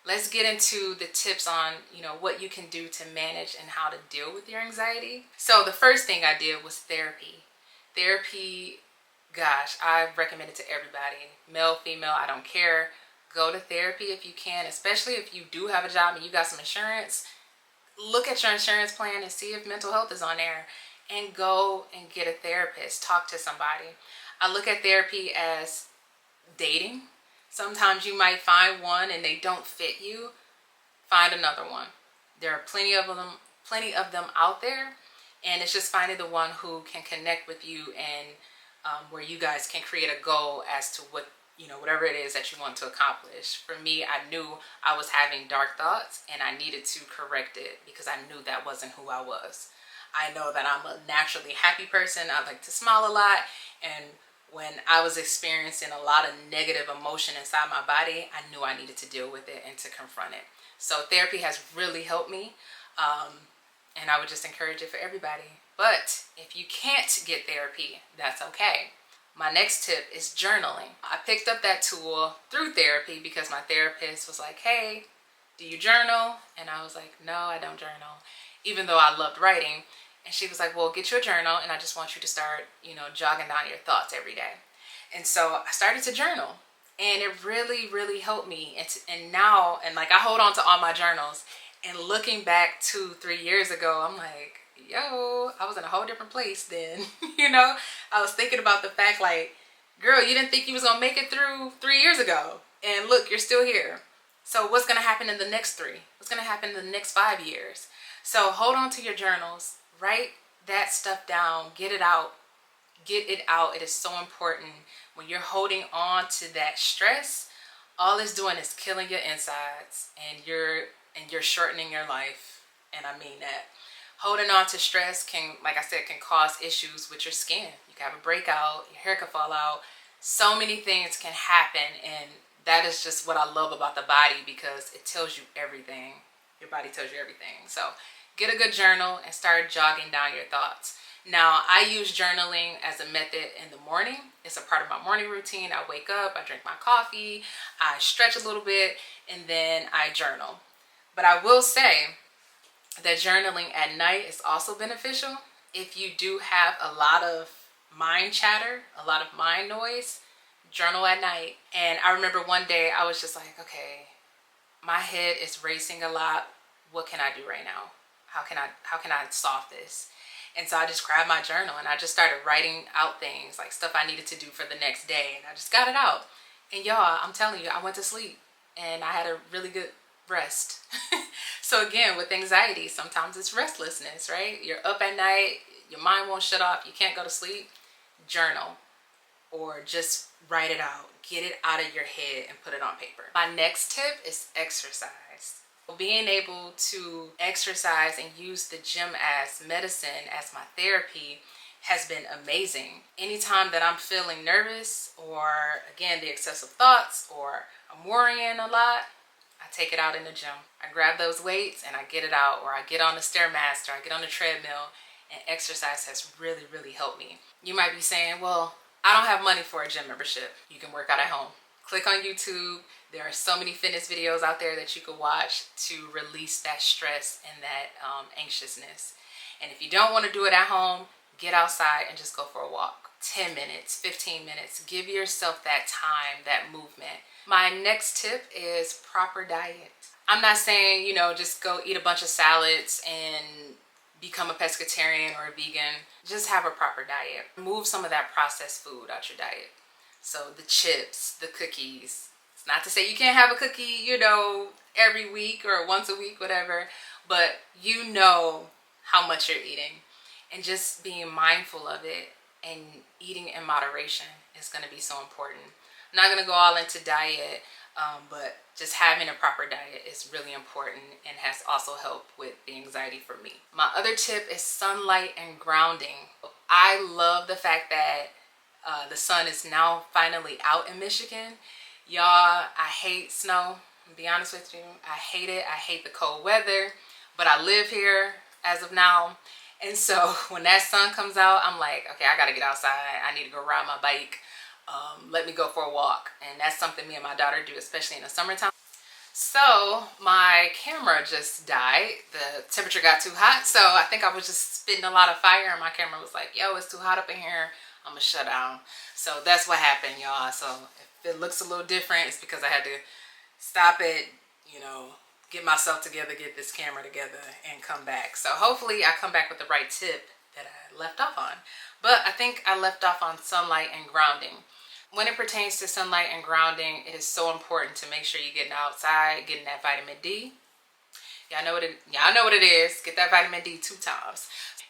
let's get into the tips on, what you can do to manage and how to deal with your anxiety. So the first thing I did was therapy. Therapy, gosh, I recommend it to everybody. Male, female, I don't care. Go to therapy if you can, especially if you do have a job and you got some insurance. Look at your insurance plan and see if mental health is on there, and go and get a therapist. Talk to somebody. I look at therapy as dating. Sometimes you might find one and they don't fit you. Find another one. There are plenty of them out there, and it's just finding the one who can connect with you, and where you guys can create a goal as to what, whatever it is that you want to accomplish. For me, I knew I was having dark thoughts and I needed to correct it because I knew that wasn't who I was. I know that I'm a naturally happy person. I like to smile a lot, and when I was experiencing a lot of negative emotion inside my body, I knew I needed to deal with it and to confront it. So therapy has really helped me, and I would just encourage it for everybody. But if you can't get therapy, that's okay. My next tip is journaling. I picked up that tool through therapy because my therapist was like, hey, do you journal? And I was like, no, I don't journal, even though I loved writing. And she was like, well, get you a journal, and I just want you to start, jogging down your thoughts every day. And so I started to journal, and it really, really helped me. And now, I hold on to all my journals, and looking back 2-3 years ago, I'm like, yo, I was in a whole different place then. I was thinking about the fact, girl, you didn't think you was gonna make it through 3 years ago, and look, you're still here. So what's gonna happen in the next 3? What's gonna happen in the next 5 years? So hold on to your journals. Write that stuff down. Get it out. Get it out. It is so important. When you're holding on to that stress, all it's doing is killing your insides, and you're shortening your life. And I mean that. Holding on to stress can, like I said, can cause issues with your skin. You can have a breakout, your hair can fall out. So many things can happen, and that is just what I love about the body, because it tells you everything. Your body tells you everything. So get a good journal and start jogging down your thoughts. Now, I use journaling as a method in the morning. It's a part of my morning routine. I wake up, I drink my coffee, I stretch a little bit, and then I journal. But I will say that journaling at night is also beneficial. If you do have a lot of mind chatter, a lot of mind noise, journal at night. And I remember one day I was just like, okay, my head is racing a lot. What can I do right now? How can I solve this? And so I just grabbed my journal and I just started writing out things, like stuff I needed to do for the next day. And I just got it out. And y'all, I'm telling you, I went to sleep and I had a really good rest. So again, with anxiety, sometimes it's restlessness, right? You're up at night, your mind won't shut off, you can't go to sleep. Journal, or just write it out. Get it out of your head and put it on paper. My next tip is exercise. Being able to exercise and use the gym as medicine, as my therapy, has been amazing. Anytime that I'm feeling nervous, or again, the excessive thoughts, or I'm worrying a lot, I take it out in the gym. I grab those weights and I get it out, or I get on the Stairmaster, I get on the treadmill, and exercise has really, really helped me. You might be saying, well, I don't have money for a gym membership. You can work out at home. Click on YouTube. There are so many fitness videos out there that you can watch to release that stress and that anxiousness. And if you don't want to do it at home, get outside and just go for a walk. 10 minutes, 15 minutes. Give yourself that time, that movement. My next tip is proper diet. I'm not saying, just go eat a bunch of salads and become a pescatarian or a vegan. Just have a proper diet. Remove some of that processed food out your diet. So the chips, the cookies. It's not to say you can't have a cookie, every week or once a week, whatever. But you know how much you're eating. And just being mindful of it and eating in moderation is going to be so important. I'm not going to go all into diet, but just having a proper diet is really important and has also helped with the anxiety for me. My other tip is sunlight and grounding. I love the fact that the sun is now finally out in Michigan. Y'all, I hate snow. To be honest with you, I hate it. I hate the cold weather, but I live here as of now. And so when that sun comes out, I'm like, okay, I gotta get outside. I need to go ride my bike. Let me go for a walk. And that's something me and my daughter do, especially in the summertime. So my camera just died. The temperature got too hot. So I think I was just spitting a lot of fire and my camera was like, yo, it's too hot up in here. I'm gonna shut down. So that's what happened, y'all. So if it looks a little different, it's because I had to stop it, you know, get myself together, get this camera together and come back. So hopefully I come back with the right tip that I left off on. But I think I left off on sunlight and grounding. When it pertains to sunlight and grounding, it is so important to make sure you're getting outside, getting that vitamin D. Y'all know what it is. Get that vitamin D 2 times.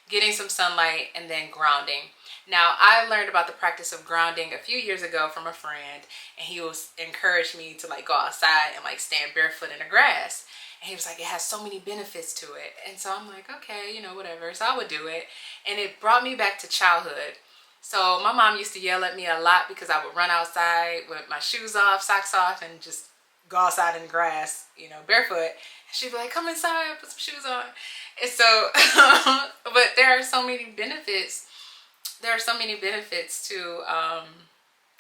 Getting some sunlight and then grounding. Now, I learned about the practice of grounding a few years ago from a friend, and he was encouraged me to like go outside and like stand barefoot in the grass. And he was like, it has so many benefits to it. And so I'm like, okay, you know, whatever. So I would do it. And it brought me back to childhood. So my mom used to yell at me a lot because I would run outside with my shoes off, socks off, and just go outside in the grass, you know, barefoot. And she'd be like, come inside, put some shoes on. And so, but there are so many benefits. There are so many benefits to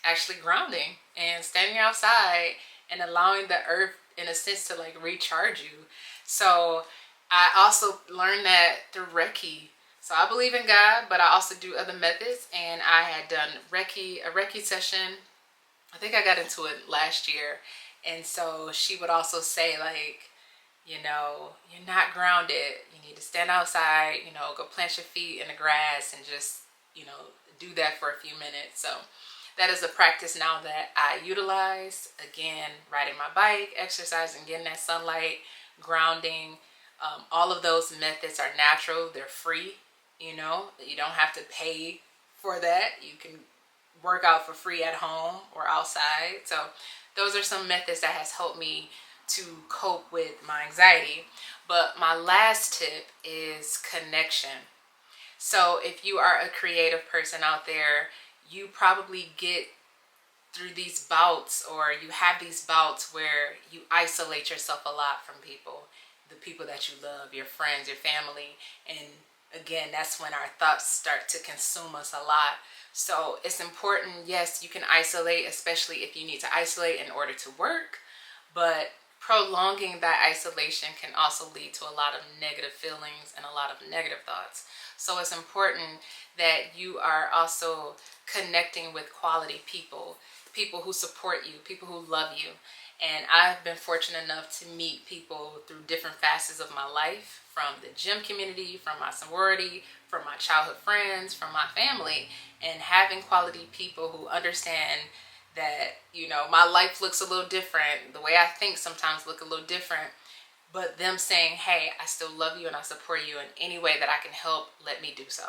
actually grounding and standing outside and allowing the earth, in a sense, to like recharge you. So I also learned that through Reiki. So I believe in God, but I also do other methods. And I had done a Reiki session. I think I got into it last year. And so she would also say like, you know, you're not grounded. You need to stand outside, you know, go plant your feet in the grass and just, you know, do that for a few minutes. So that is a practice now that I utilize. Again, riding my bike, exercising, getting that sunlight, grounding. All of those methods are natural. They're free. You know, you don't have to pay for that. You can work out for free at home or outside. So those are some methods that has helped me to cope with my anxiety. But my last tip is connection. So if you are a creative person out there, you probably get through these bouts, or you have these bouts where you isolate yourself a lot from people, the people that you love, your friends, your family. And again, that's when our thoughts start to consume us a lot. So it's important, yes, you can isolate, especially if you need to isolate in order to work, but prolonging that isolation can also lead to a lot of negative feelings and a lot of negative thoughts. So it's important that you are also connecting with quality people, people who support you, people who love you. And I've been fortunate enough to meet people through different facets of my life, from the gym community, from my sorority, from my childhood friends, from my family, and having quality people who understand that, you know, my life looks a little different. The way I think sometimes look a little different, but them saying, hey, I still love you and I support you in any way that I can help, let me do so.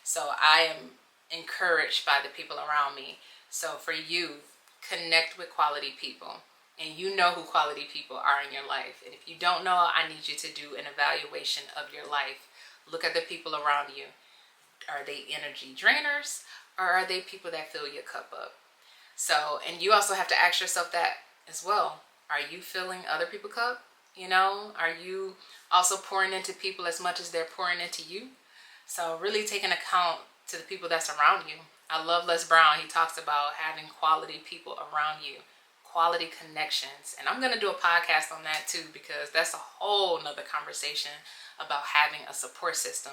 So I am encouraged by the people around me. So for you, connect with quality people. And you know who quality people are in your life. And if you don't know, I need you to do an evaluation of your life. Look at the people around you. Are they energy drainers, or are they people that fill your cup up? So, and you also have to ask yourself that as well. Are you filling other people's cup? You know, are you also pouring into people as much as they're pouring into you? So really taking account to the people that's around you. I love Les Brown. He talks about having quality people around you, quality connections. And I'm going to do a podcast on that too, because that's a whole nother conversation about having a support system.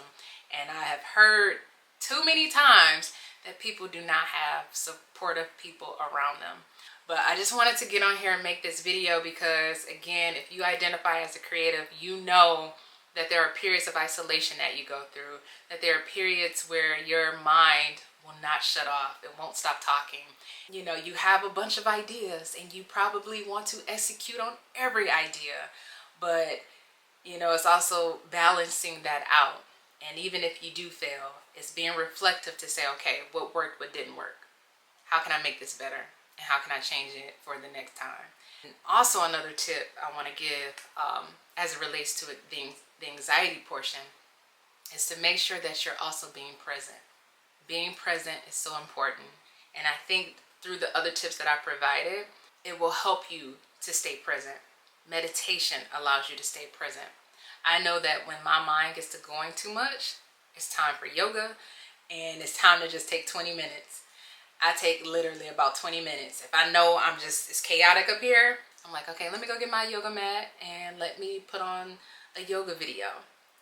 And I have heard too many times that people do not have supportive people around them. But I just wanted to get on here and make this video because, again, if you identify as a creative, you know that there are periods of isolation that you go through, that there are periods where your mind will not shut off. It won't stop talking. You know, you have a bunch of ideas and you probably want to execute on every idea, but you know, it's also balancing that out. And even if you do fail, it's being reflective to say, okay, what worked, what didn't work? How can I make this better? And how can I change it for the next time? And also another tip I want to give as it relates to it being the anxiety portion is to make sure that you're also being present. Being present is so important. And I think through the other tips that I provided, it will help you to stay present. Meditation allows you to stay present. I know that when my mind gets to going too much, it's time for yoga and it's time to just take 20 minutes. I take literally about 20 minutes. If I know it's chaotic up here, I'm like, okay, let me go get my yoga mat and let me put on a yoga video.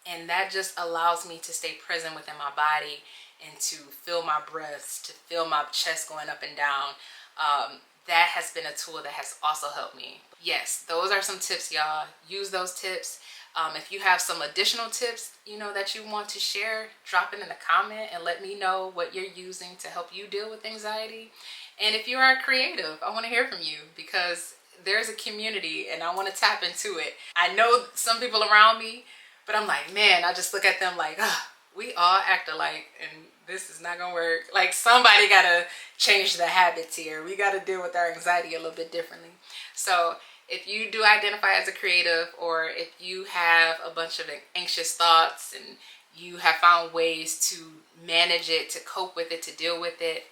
And that just allows me to stay present within my body and to feel my breaths, to feel my chest going up and down. That has been a tool that has also helped me. Yes, those are some tips, y'all. Use those tips. If you have some additional tips, that you want to share, drop it in the comment and let me know what you're using to help you deal with anxiety. And if you are creative, I want to hear from you, because there's a community and I want to tap into it. I know some people around me, but I'm like, man, I just look at them like, we all act alike and this is not gonna work. Like, somebody gotta change the habits here. We gotta deal with our anxiety a little bit differently. So if you do identify as a creative, or if you have a bunch of anxious thoughts and you have found ways to manage it, to cope with it, to deal with it,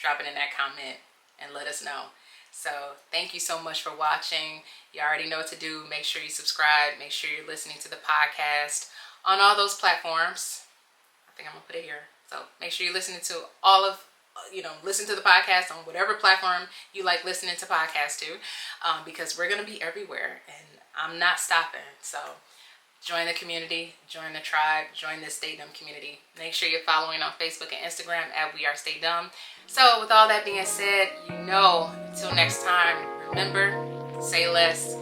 drop it in that comment and let us know. So thank you so much for watching. You already know what to do. Make sure you subscribe. Make sure you're listening to the podcast on all those platforms. I think I'm gonna put it here. So make sure you're listening to all of, listen to the podcast on whatever platform you like listening to podcasts to, because we're gonna be everywhere and I'm not stopping. So join the community, join the tribe, join the Stay Dumb community. Make sure you're following on Facebook and Instagram at We Are Stay Dumb. So with all that being said, until next time, remember, say less,